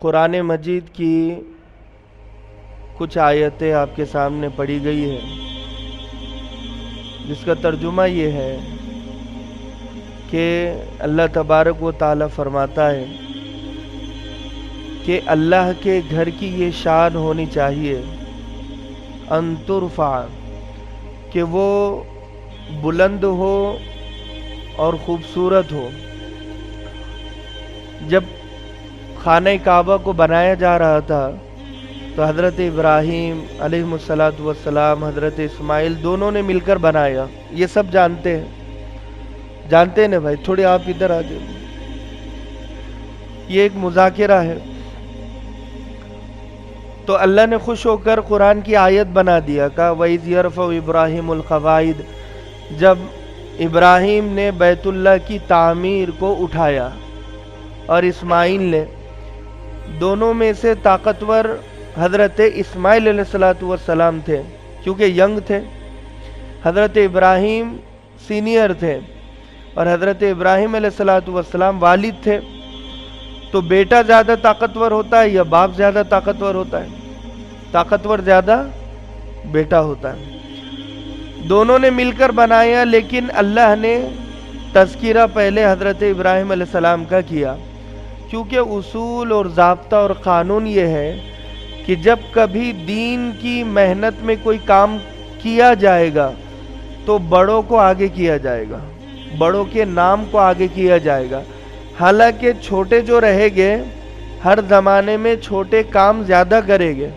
قرآن مجید کی کچھ آیتیں آپ کے سامنے پڑھی گئی ہے، جس کا ترجمہ یہ ہے کہ اللہ تبارک و تعالی فرماتا ہے کہ اللہ کے گھر کی یہ شان ہونی چاہیے ان ترفع، کہ وہ بلند ہو اور خوبصورت ہو۔ جب خانہ کعبہ کو بنایا جا رہا تھا تو حضرت ابراہیم علیہ الصلوۃ والسلام، حضرت اسماعیل دونوں نے مل کر بنایا۔ یہ سب جانتے ہیں نا بھائی؟ تھوڑے آپ ادھر آ جائیں، یہ ایک مذاکرہ ہے۔ تو اللہ نے خوش ہو کر قرآن کی آیت بنا دیا، کہا وَإِذْ يَرْفَعُ إِبْرَاهِيمُ الْقَوَاعِدَ، جب ابراہیم نے بیت اللہ کی تعمیر کو اٹھایا اور اسماعیل نے، دونوں میں سے طاقتور حضرت اسماعیل علیہ السلام تھے کیونکہ ینگ تھے، حضرت ابراہیم سینئر تھے اور حضرت ابراہیم علیہ السلام والد تھے۔ تو بیٹا زیادہ طاقتور ہوتا ہے یا باپ زیادہ طاقتور ہوتا ہے؟ طاقتور زیادہ بیٹا ہوتا ہے۔ دونوں نے مل کر بنایا، لیکن اللہ نے تذکرہ پہلے حضرت ابراہیم علیہ السلام کا کیا، کیونکہ اصول اور ضابطہ اور قانون یہ ہے کہ جب کبھی دین کی محنت میں کوئی کام کیا جائے گا تو بڑوں کو آگے کیا جائے گا، بڑوں کے نام کو آگے کیا جائے گا۔ حالانکہ چھوٹے جو رہیں گے ہر زمانے میں چھوٹے کام زیادہ کریں گے۔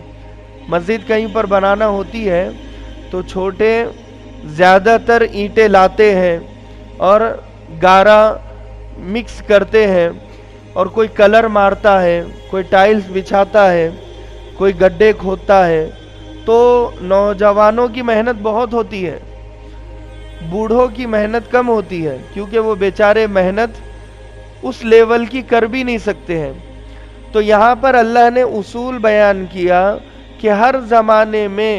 مسجد کہیں پر بنانا ہوتی ہے تو چھوٹے زیادہ تر اینٹیں لاتے ہیں اور گارا مکس کرتے ہیں، اور کوئی کلر مارتا ہے، کوئی ٹائلز بچھاتا ہے، کوئی گڈھے کھودتا ہے۔ تو نوجوانوں کی محنت بہت ہوتی ہے، بوڑھوں کی محنت کم ہوتی ہے، کیونکہ وہ بیچارے محنت اس لیول کی کر بھی نہیں سکتے ہیں۔ تو یہاں پر اللہ نے اصول بیان کیا کہ ہر زمانے میں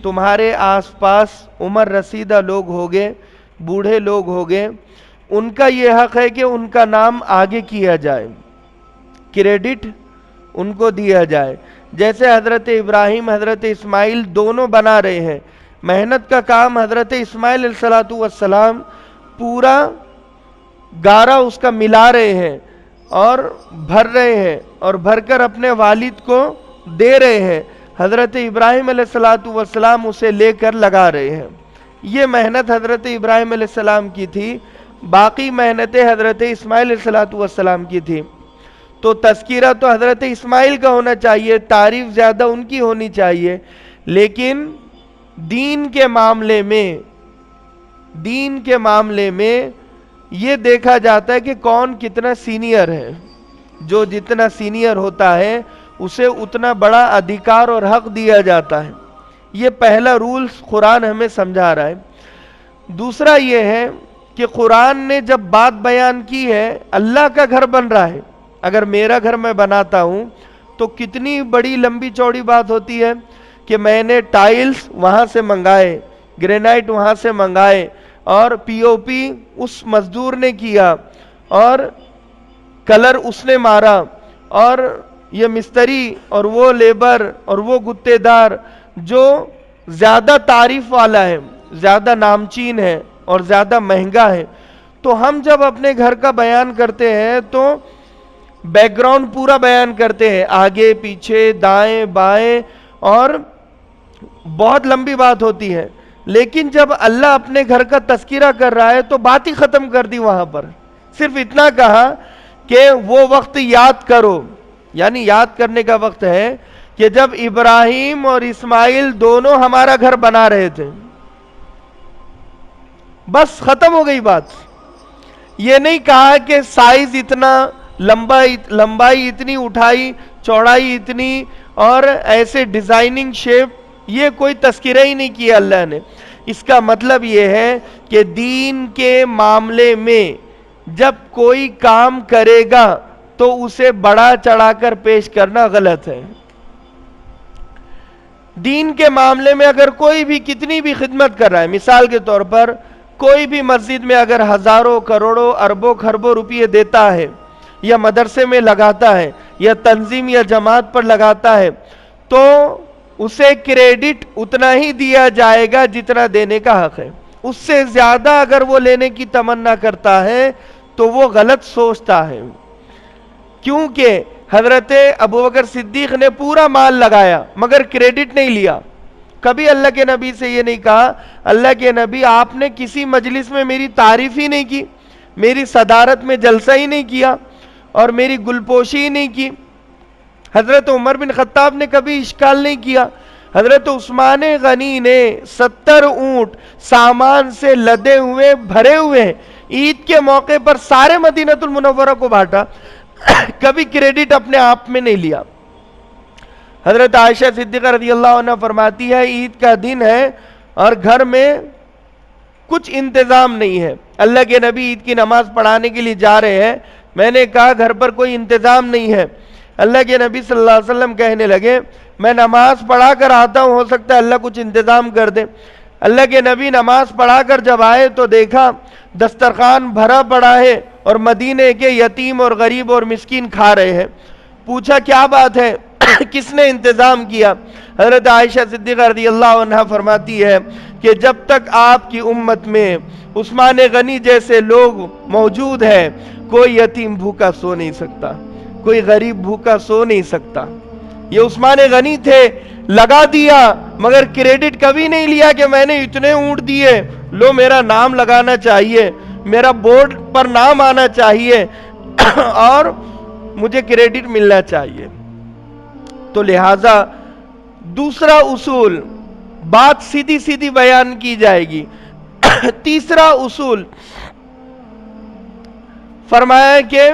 تمہارے آس پاس عمر رسیدہ لوگ ہوگے، بوڑھے لوگ ہوگے، ان کا یہ حق ہے کہ ان کا نام آگے کیا جائے، کریڈٹ ان کو دیا جائے۔ جیسے حضرت ابراہیم حضرت اسماعیل دونوں بنا رہے ہیں، محنت کا کام حضرت اسماعیل علیہ السلام پورا گارا اس کا ملا رہے ہیں اور بھر رہے ہیں، اور بھر کر اپنے والد کو دے رہے ہیں۔ حضرت ابراہیم علیہ السلام اسے لے کر لگا رہے ہیں۔ یہ محنت حضرت ابراہیم علیہ السلام کی تھی، باقی محنتیں حضرت اسماعیل علیہ السلام کی تھی۔ تو تذکرہ تو حضرت اسماعیل کا ہونا چاہیے، تعریف زیادہ ان کی ہونی چاہیے، لیکن دین کے معاملے میں یہ دیکھا جاتا ہے کہ کون کتنا سینئر ہے۔ جو جتنا سینئر ہوتا ہے اسے اتنا بڑا ادھیکار اور حق دیا جاتا ہے۔ یہ پہلا رولز قرآن ہمیں سمجھا رہا ہے۔ دوسرا یہ ہے کہ قرآن نے جب بات بیان کی ہے، اللہ کا گھر بن رہا ہے، اگر میرا گھر میں بناتا ہوں تو کتنی بڑی لمبی چوڑی بات ہوتی ہے کہ میں نے ٹائلز وہاں سے منگائے، گرینائٹ وہاں سے منگائے، اور پی او پی اس مزدور نے کیا، اور کلر اس نے مارا، اور یہ مستری اور وہ لیبر اور وہ گتے دار جو زیادہ تعریف والا ہے، زیادہ نامچین ہے اور زیادہ مہنگا ہے۔ تو ہم جب اپنے گھر کا بیان کرتے ہیں تو بیک گراؤنڈ پورا بیان کرتے ہیں، آگے پیچھے دائیں بائیں، اور بہت لمبی بات ہوتی ہے۔ لیکن جب اللہ اپنے گھر کا تذکرہ کر رہا ہے تو بات ہی ختم کر دی، وہاں پر صرف اتنا کہا کہ وہ وقت یاد کرو، یعنی یاد کرنے کا وقت ہے کہ جب ابراہیم اور اسماعیل دونوں ہمارا گھر بنا رہے تھے۔ بس ختم ہو گئی بات۔ یہ نہیں کہا کہ سائز اتنا، لمبائی اتنی، اٹھائی چوڑائی اتنی، اور ایسے ڈیزائننگ شیپ، یہ کوئی تذکرہ ہی نہیں کیا اللہ نے۔ اس کا مطلب یہ ہے کہ دین کے معاملے میں جب کوئی کام کرے گا تو اسے بڑا چڑھا کر پیش کرنا غلط ہے۔ دین کے معاملے میں اگر کوئی بھی کتنی بھی خدمت کر رہا ہے، مثال کے طور پر کوئی بھی مسجد میں اگر ہزاروں کروڑوں اربوں خربوں روپیے دیتا ہے، یا مدرسے میں لگاتا ہے، یا تنظیم یا جماعت پر لگاتا ہے تو اسے کریڈٹ اتنا ہی دیا جائے گا جتنا دینے کا حق ہے. اس سے زیادہ اگر وہ لینے کی تمنا کرتا ہے تو وہ غلط سوچتا ہے. کیونکہ حضرت ابوبکر صدیق نے پورا مال لگایا مگر کریڈٹ نہیں لیا. کبھی اللہ کے نبی سے یہ نہیں کہا اللہ کے نبی آپ نے کسی مجلس میں میری تعریف ہی نہیں کی, میری صدارت میں جلسہ ہی نہیں کیا اور میری گلپوشی ہی نہیں کی. حضرت عمر بن خطاب نے کبھی اشکال نہیں کیا. حضرت عثمان غنی نے 70 اونٹ سامان سے لدے ہوئے بھرے ہوئے عید کے موقع پر سارے مدینہ المنورہ کو بانٹا, کبھی کریڈٹ اپنے آپ میں نہیں لیا. حضرت عائشہ صدیقہ رضی اللہ عنہ فرماتی ہے عید کا دن ہے اور گھر میں کچھ انتظام نہیں ہے. اللہ کے نبی عید کی نماز پڑھانے کے لیے جا رہے ہیں. میں نے کہا گھر پر کوئی انتظام نہیں ہے. اللہ کے نبی صلی اللہ علیہ وسلم کہنے لگے میں نماز پڑھا کر آتا ہوں, ہو سکتا ہے اللہ کچھ انتظام کر دے. اللہ کے نبی نماز پڑھا کر جب آئے تو دیکھا دسترخوان بھرا پڑا ہے اور مدینے کے یتیم اور غریب اور مسکین کھا رہے ہیں. پوچھا کیا بات ہے, کس نے انتظام کیا؟ حضرت عائشہ صدیقہ رضی اللہ عنہ فرماتی ہے کہ جب تک آپ کی امت میں عثمان غنی جیسے لوگ موجود ہیں کوئی یتیم بھوکا سو نہیں سکتا, کوئی غریب بھوکا سو نہیں سکتا. یہ عثمان غنی تھے, لگا دیا مگر کریڈٹ کبھی نہیں لیا کہ میں نے اتنے اونٹ دیے, لو میرا نام لگانا چاہیے, میرا بورڈ پر نام آنا چاہیے اور مجھے کریڈٹ ملنا چاہیے. تو لہٰذا دوسرا اصول, بات سیدھی سیدھی بیان کی جائے گی. تیسرا اصول فرمایا کہ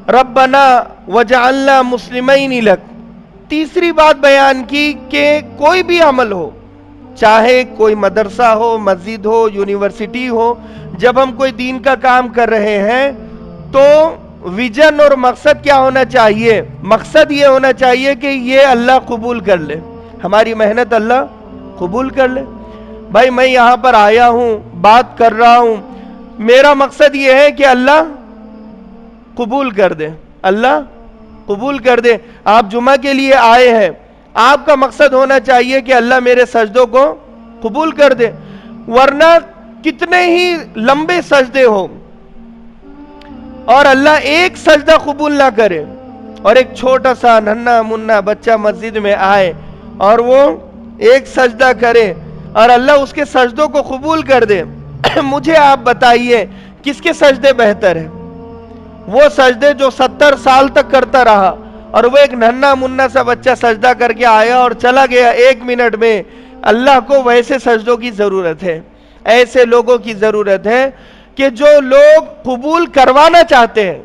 ربنا وجعلنا مسلمین لک. تیسری بات بیان کی کہ کوئی بھی عمل ہو, چاہے کوئی مدرسہ ہو, مسجد ہو, یونیورسٹی ہو, جب ہم کوئی دین کا کام کر رہے ہیں تو ویژن اور مقصد کیا ہونا چاہیے؟ مقصد یہ ہونا چاہیے کہ یہ اللہ قبول کر لے, ہماری محنت اللہ قبول کر لے. بھائی میں یہاں پر آیا ہوں, بات کر رہا ہوں, میرا مقصد یہ ہے کہ اللہ قبول کر دے, اللہ قبول کر دے. آپ جمعہ کے لیے آئے ہیں, آپ کا مقصد ہونا چاہیے کہ اللہ میرے سجدوں کو قبول کر دے. ورنہ کتنے ہی لمبے سجدے ہوں اور اللہ ایک سجدہ قبول نہ کرے, اور ایک چھوٹا سا ننھا منا بچہ مسجد میں آئے اور وہ ایک سجدہ کرے اور اللہ اس کے سجدوں کو قبول کر دے. مجھے آپ بتائیے کس کے سجدے بہتر ہیں؟ وہ سجدے جو 70 سال تک کرتا رہا اور وہ ایک ننھا منا سا بچہ سجدہ کر کے آیا اور چلا گیا 1 منٹ میں. اللہ کو ویسے سجدوں کی ضرورت ہے, ایسے لوگوں کی ضرورت ہے کہ جو لوگ قبول کروانا چاہتے ہیں